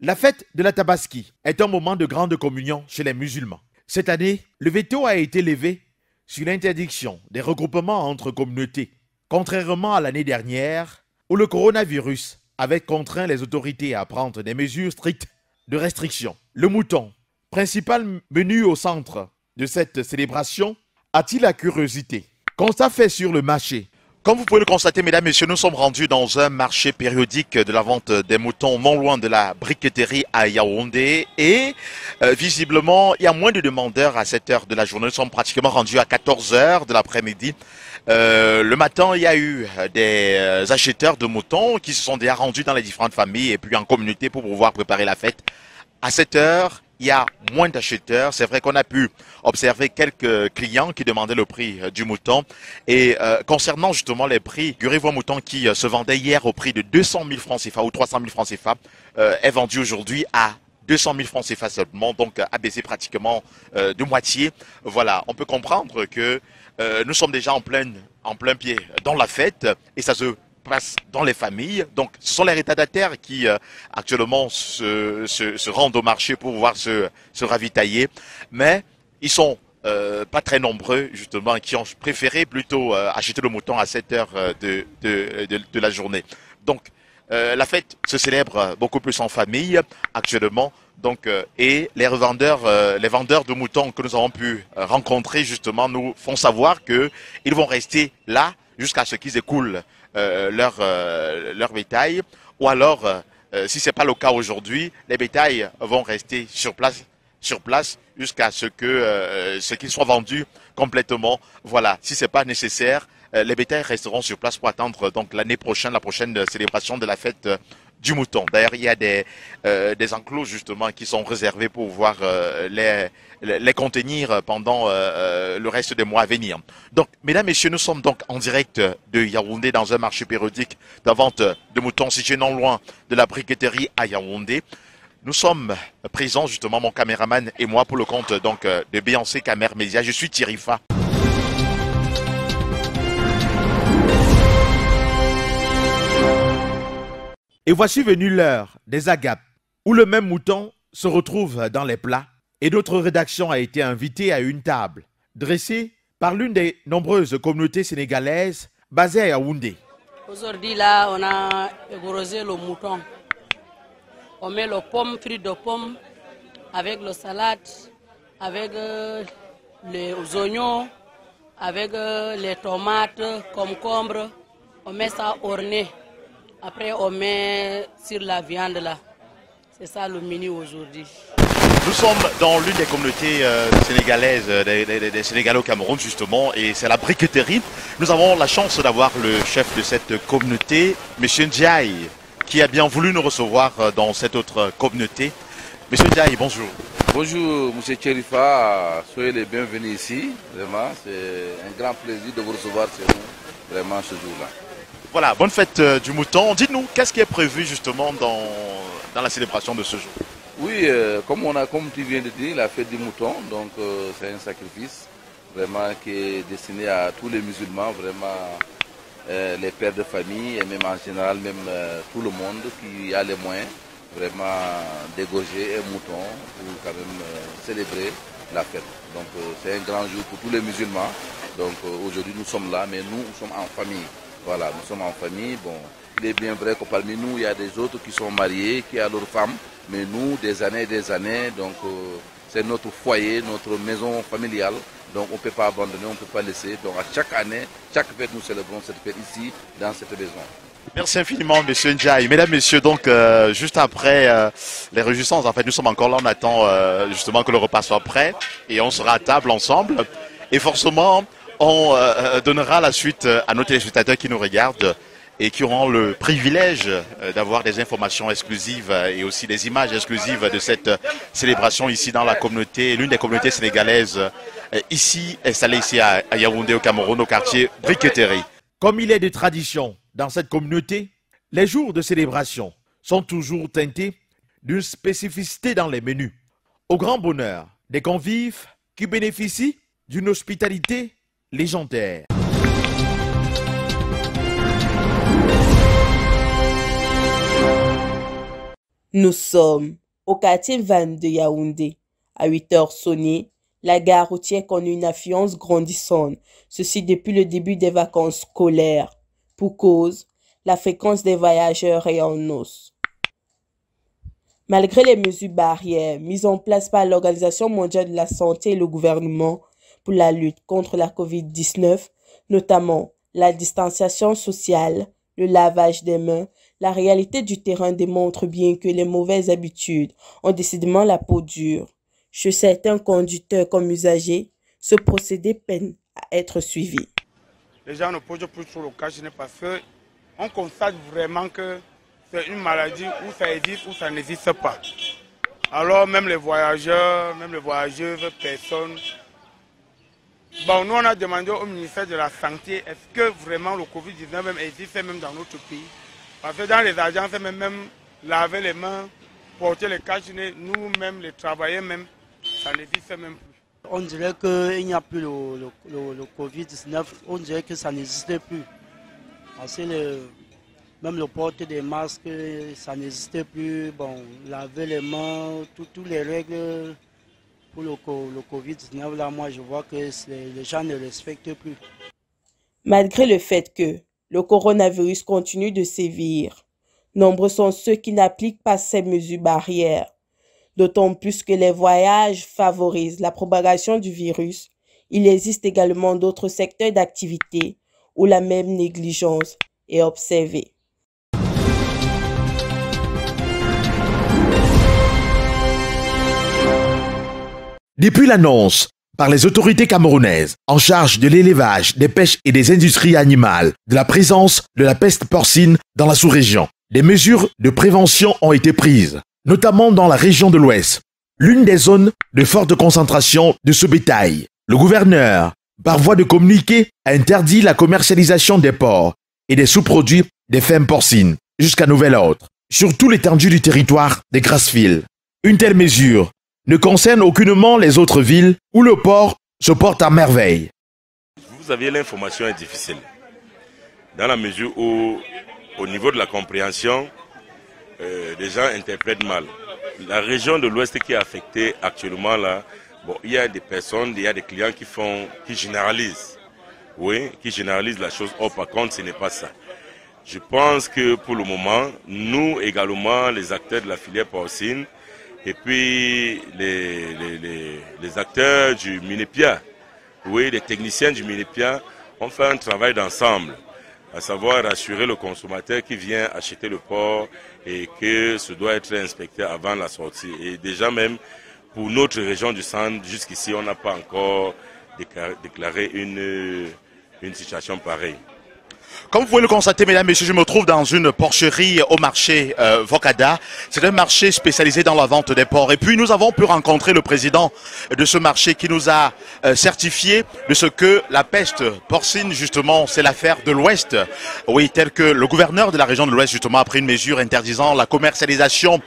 La fête de la Tabaski est un moment de grande communion chez les musulmans. Cette année, le veto a été levé sur l'interdiction des regroupements entre communautés, contrairement à l'année dernière où le coronavirus avait contraint les autorités à prendre des mesures strictes de restriction. Le mouton, principal menu au centre de cette célébration, attire la curiosité. Constat fait sur le marché. Comme vous pouvez le constater, mesdames, messieurs, nous sommes rendus dans un marché périodique de la vente des moutons non loin de la briqueterie à Yaoundé. Et visiblement, il y a moins de demandeurs à cette heure de la journée. Nous sommes pratiquement rendus à 14 h de l'après-midi. Le matin, il y a eu des acheteurs de moutons qui se sont déjà rendus dans les différentes familles et puis en communauté pour pouvoir préparer la fête. À cette heure, il y a moins d'acheteurs. C'est vrai qu'on a pu observer quelques clients qui demandaient le prix du mouton. Et concernant justement les prix, figurez-vous, un mouton qui se vendait hier au prix de 200 000 francs CFA ou 300 000 francs CFA est vendu aujourd'hui à 200 000 francs CFA seulement, donc a baissé pratiquement de moitié. Voilà, on peut comprendre que nous sommes déjà en plein pied dans la fête et ça se passe dans les familles. Donc ce sont les retardataires qui actuellement se rendent au marché pour pouvoir se ravitailler, mais ils sont pas très nombreux justement qui ont préféré plutôt acheter le mouton à cette heure de la journée. Donc la fête se célèbre beaucoup plus en famille actuellement. Donc et les vendeurs de moutons que nous avons pu rencontrer justement nous font savoir que ils vont rester là jusqu'à ce qu'ils écoulent leur bétail, ou alors si c'est pas le cas aujourd'hui, les bétails vont rester sur place jusqu'à ce qu'ils soient vendus complètement. Voilà, si c'est pas nécessaire, les bétails resteront sur place pour attendre donc la prochaine célébration de la fête du mouton. D'ailleurs, il y a des enclos justement qui sont réservés pour pouvoir les contenir pendant le reste des mois à venir. Donc, mesdames, messieurs, nous sommes donc en direct de Yaoundé dans un marché périodique de vente de moutons situé non loin de la briqueterie à Yaoundé. Nous sommes présents justement, mon caméraman et moi, pour le compte donc de Beyoncé Camer Média. Je suis Thierry Fa. Et voici venue l'heure des agapes, où le même mouton se retrouve dans les plats. Et notre rédaction a été invitée à une table, dressée par l'une des nombreuses communautés sénégalaises basées à Yaoundé. Aujourd'hui, là, on a égorgé le mouton. On met le fruits de pomme, avec la salade, avec les oignons, avec les tomates, concombres. On met ça orné. Après, on met sur la viande là. C'est ça le menu aujourd'hui. Nous sommes dans l'une des communautés sénégalaises, des Sénégalais au Cameroun justement, et c'est la briqueterie. Nous avons la chance d'avoir le chef de cette communauté, M. Ndiaye, qui a bien voulu nous recevoir dans cette autre communauté. M. Ndiaye, bonjour. Bonjour, M. Thierry-Fa, soyez les bienvenus ici. Vraiment, c'est un grand plaisir de vous recevoir chez nous, vraiment, ce jour-là. Voilà, bonne fête du mouton. Dites-nous, qu'est-ce qui est prévu justement dans la célébration de ce jour? Oui, comme tu viens de dire, la fête du mouton, donc c'est un sacrifice vraiment qui est destiné à tous les musulmans, vraiment les pères de famille et même en général, même tout le monde qui a les moyens, vraiment d'égorger un mouton pour quand même célébrer la fête. Donc c'est un grand jour pour tous les musulmans. Donc aujourd'hui nous sommes là, mais nous sommes en famille. Voilà, nous sommes en famille. Bon, il est bien vrai que parmi nous, il y a des autres qui sont mariés, qui ont leurs femmes, mais nous, des années et des années, donc c'est notre foyer, notre maison familiale. Donc on ne peut pas abandonner, on ne peut pas laisser. Donc à chaque année, chaque fête, nous célébrons cette fête ici, dans cette maison. Merci infiniment, M. Ndiaye. Mesdames, Messieurs, donc juste après les réjouissances, en fait, nous sommes encore là, on attend justement que le repas soit prêt et on sera à table ensemble. Et forcément, on donnera la suite à nos téléspectateurs qui nous regardent. et qui auront le privilège d'avoir des informations exclusives et aussi des images exclusives de cette célébration ici dans la communauté, l'une des communautés sénégalaises ici installée ici à Yaoundé au Cameroun, au quartier Briqueterie. Comme il est de tradition dans cette communauté, les jours de célébration sont toujours teintés d'une spécificité dans les menus, au grand bonheur des convives qui bénéficient d'une hospitalité légendaire. Nous sommes au quartier Van de Yaoundé. À 8h sonnées, la gare routière connaît une affluence grandissante, ceci depuis le début des vacances scolaires. Pour cause, la fréquence des voyageurs est en hausse. Malgré les mesures barrières mises en place par l'Organisation mondiale de la santé et le gouvernement pour la lutte contre la COVID-19, notamment la distanciation sociale, le lavage des mains, la réalité du terrain démontre bien que les mauvaises habitudes ont décidément la peau dure. Chez certains conducteurs comme usagers, ce procédé peine à être suivi. Les gens ne posent plus sur le cas parce qu'on constate vraiment que c'est une maladie où ça existe ou ça n'existe pas. Alors même les voyageurs, même les voyageuses, personnes. Bon, nous on a demandé au ministère de la Santé, est-ce que vraiment le Covid-19 même existe même dans notre pays? Parce que dans les agences, même laver les mains, porter les cache-nez, nous-mêmes, les travailleurs même, ça n'existe même plus. On dirait qu'il n'y a plus le Covid-19, on dirait que ça n'existe plus. Parce que même le port des masques, ça n'existait plus. Bon, laver les mains, toutes les règles pour le Covid-19, là, moi, je vois que les gens ne respectent plus. Malgré le fait que le coronavirus continue de sévir, nombreux sont ceux qui n'appliquent pas ces mesures barrières. D'autant plus que les voyages favorisent la propagation du virus, il existe également d'autres secteurs d'activité où la même négligence est observée. Depuis l'annonce par les autorités camerounaises en charge de l'élevage, des pêches et des industries animales de la présence de la peste porcine dans la sous-région, des mesures de prévention ont été prises, notamment dans la région de l'Ouest, l'une des zones de forte concentration de ce bétail. Le gouverneur, par voie de communiqué, a interdit la commercialisation des porcs et des sous-produits des fermes porcines jusqu'à nouvel ordre, sur tout l'étendue du territoire des Grassfields. Une telle mesure ne concerne aucunement les autres villes où le porc se porte à merveille. Vous avez l'information est difficile, dans la mesure où, au niveau de la compréhension, les gens interprètent mal. La région de l'Ouest qui est affectée actuellement, là, bon, il y a des personnes, il y a des clients qui généralisent. Oui, qui généralisent la chose. Or, par contre, ce n'est pas ça. Je pense que pour le moment, nous également, les acteurs de la filière porcine, et puis les acteurs du Minépia, oui, les techniciens du Minépia ont fait un travail d'ensemble, à savoir rassurer le consommateur qui vient acheter le porc et que ce doit être inspecté avant la sortie. Et déjà même, pour notre région du centre, jusqu'ici, on n'a pas encore déclaré une situation pareille. Comme vous pouvez le constater, mesdames, messieurs, je me trouve dans une porcherie au marché Vocada. C'est un marché spécialisé dans la vente des porcs. Et puis, nous avons pu rencontrer le président de ce marché qui nous a certifié de ce que la peste porcine, justement, c'est l'affaire de l'Ouest. Oui, tel que le gouverneur de la région de l'Ouest, justement, a pris une mesure interdisant la commercialisation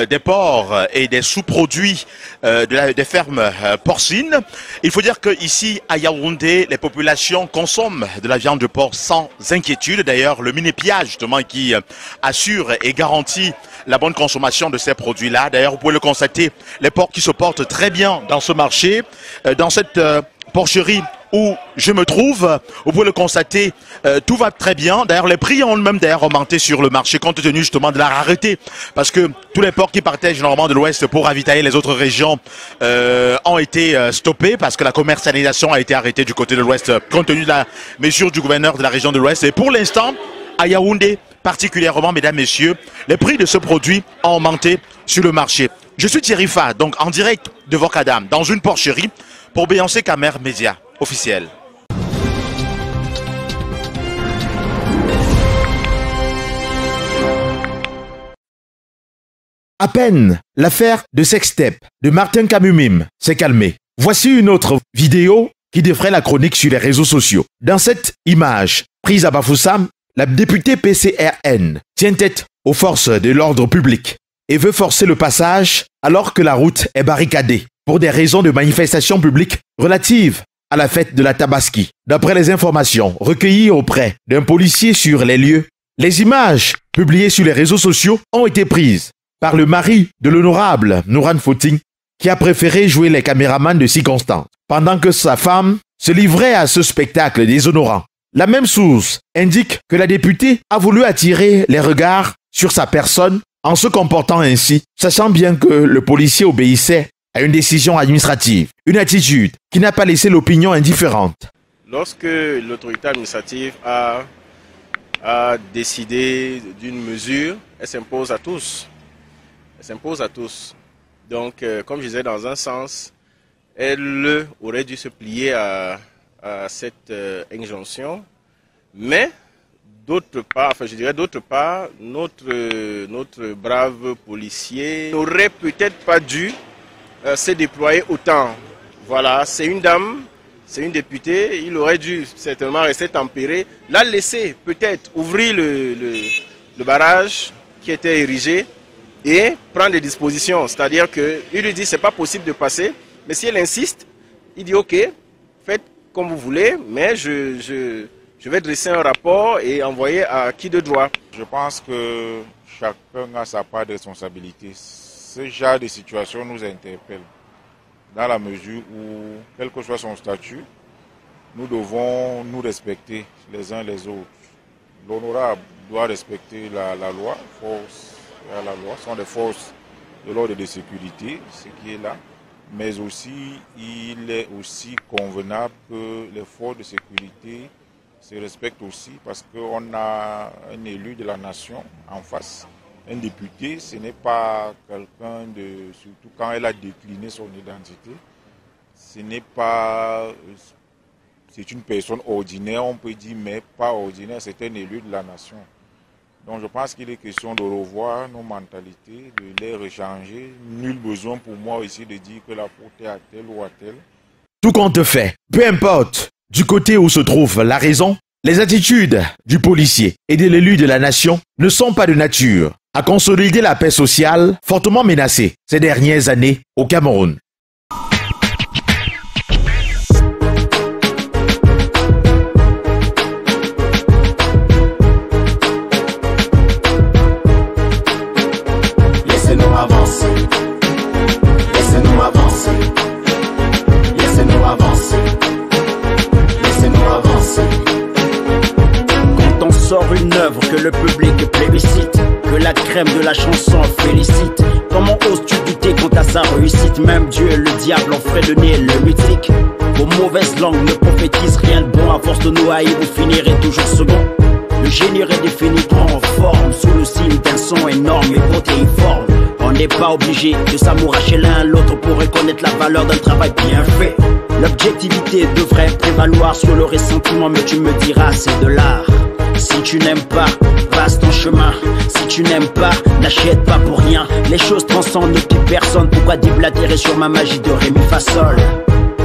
des porcs et des sous-produits des fermes porcines. Il faut dire qu'ici, à Yaoundé, les populations consomment de la viande de porc sans inquiétude. D'ailleurs, le Minépia, justement, qui assure et garantit la bonne consommation de ces produits-là. D'ailleurs, vous pouvez le constater, les porcs qui se portent très bien dans ce marché, dans cette porcherie où je me trouve, vous pouvez le constater, tout va très bien. D'ailleurs, les prix ont même d'ailleurs augmenté sur le marché compte tenu justement de la rareté. Parce que tous les porcs qui partaient généralement de l'Ouest pour ravitailler les autres régions ont été stoppés parce que la commercialisation a été arrêtée du côté de l'Ouest compte tenu de la mesure du gouverneur de la région de l'Ouest. Et pour l'instant, à Yaoundé particulièrement, mesdames, messieurs, les prix de ce produit ont augmenté sur le marché. Je suis Thierry Fa, donc en direct de Vocadam, dans une porcherie pour Beyoncé Camer Média officiel. À peine l'affaire de sextape de Martin Kamumim s'est calmée. Voici une autre vidéo qui défraie la chronique sur les réseaux sociaux. Dans cette image prise à Bafoussam, la députée PCRN tient tête aux forces de l'ordre public et veut forcer le passage alors que la route est barricadée pour des raisons de manifestation publique relatives à la fête de la Tabaski. D'après les informations recueillies auprès d'un policier sur les lieux, les images publiées sur les réseaux sociaux ont été prises par le mari de l'honorable Nouran Footing qui a préféré jouer les caméramans de circonstance pendant que sa femme se livrait à ce spectacle déshonorant. La même source indique que la députée a voulu attirer les regards sur sa personne en se comportant ainsi, sachant bien que le policier obéissait à une décision administrative, une attitude qui n'a pas laissé l'opinion indifférente. Lorsque l'autorité administrative a décidé d'une mesure, elle s'impose à tous. Elle s'impose à tous. Donc, comme je disais, dans un sens, elle aurait dû se plier à cette injonction, mais d'autre part, notre brave policier n'aurait peut-être pas dû se déployer autant. Voilà, c'est une dame, c'est une députée, il aurait dû certainement rester tempéré, la laisser peut-être ouvrir le barrage qui était érigé et prendre des dispositions. C'est-à-dire qu'il lui dit c'est pas possible de passer, mais si elle insiste, il dit ok, faites comme vous voulez, mais je vais dresser un rapport et envoyer à qui de droit. Je pense que chacun a sa part de responsabilité. Ce genre de situation nous interpelle dans la mesure où, quel que soit son statut, nous devons nous respecter les uns les autres. L'honorable doit respecter la loi, la loi sont des forces de l'ordre de sécurité, ce qui est là. Mais aussi, il est aussi convenable que les forces de sécurité se respectent aussi parce qu'on a un élu de la nation en face. Un député, ce n'est pas quelqu'un de... Surtout quand elle a décliné son identité, ce n'est pas... C'est une personne ordinaire, on peut dire, mais pas ordinaire, c'est un élu de la nation. Donc je pense qu'il est question de revoir nos mentalités, de les rechanger. Nul besoin pour moi ici de dire que la faute est à tel ou à tel. Tout compte fait, peu importe du côté où se trouve la raison, les attitudes du policier et de l'élu de la nation ne sont pas de nature à consolider la paix sociale fortement menacée ces dernières années au Cameroun. Laissez-nous avancer. Laissez-nous avancer. Laissez-nous avancer. Laissez-nous avancer. Quand on sort une œuvre que le public plébiscite, que la crème de la chanson félicite, comment oses-tu douter quant à sa réussite? Même Dieu et le diable ont fredonné le mythique. Vos mauvaises langues ne prophétisent rien de bon. À force de nous haïr, vous finirez toujours second. Le génie est définitivement en forme, sous le signe d'un son énorme et protéiforme. On n'est pas obligé de s'amouracher l'un l'autre pour reconnaître la valeur d'un travail bien fait. L'objectivité devrait prévaloir sur le ressentiment, mais tu me diras c'est de l'art. Si tu n'aimes pas, passe ton chemin. Si tu n'aimes pas, n'achète pas pour rien. Les choses transcendent ne piquent personne. Pourquoi déblatérer sur ma magie de ré mi fa sol?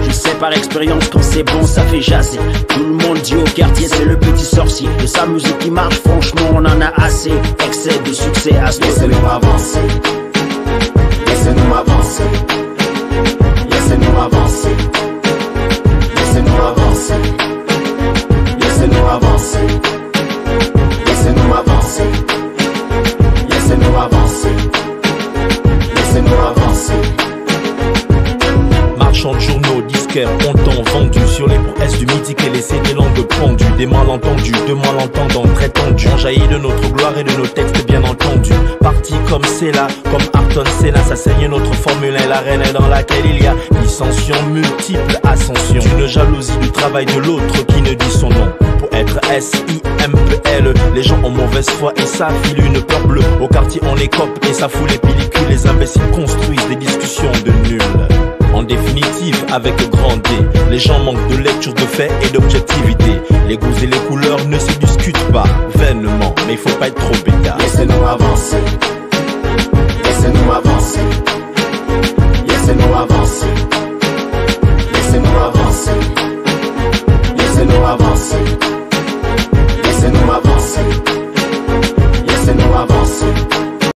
Je sais par expérience quand c'est bon ça fait jaser. Tout le monde dit au quartier c'est le petit sorcier. De sa musique qui marche franchement on en a assez. Excès de succès à ce Laissez-nous avancer. Laissez-nous avancer. Laissez-nous avancer. Laissez-nous avancer. Laissez-nous avancer. Laissez-nous avancer. Laissez-nous avancer. Laissez-nous avancer. Marchands de journaux, disquaires, ont vendu sur les prouesses du mythique et laissé des langues pendues, des malentendus, de malentendants très tendus. On jaillit de notre gloire et de nos textes bien entendus. Parti comme c'est là, comme Ayrton Senna, ça saigne notre Formule 1, l'arène dans laquelle il y a dissension, multiples ascensions. Une jalousie du travail de l'autre qui ne dit son nom. Pour être S-I-M-P-L, les gens ont mauvaise foi et ça file une peur bleue. Au quartier on écope et ça fout les pellicules. Les imbéciles construisent des discussions de nuls. En définitive, avec grand D, les gens manquent de lecture, de faits et d'objectivité. Les goûts et les couleurs ne se discutent pas vainement, mais il faut pas être trop bêta. Laissez-nous avancer.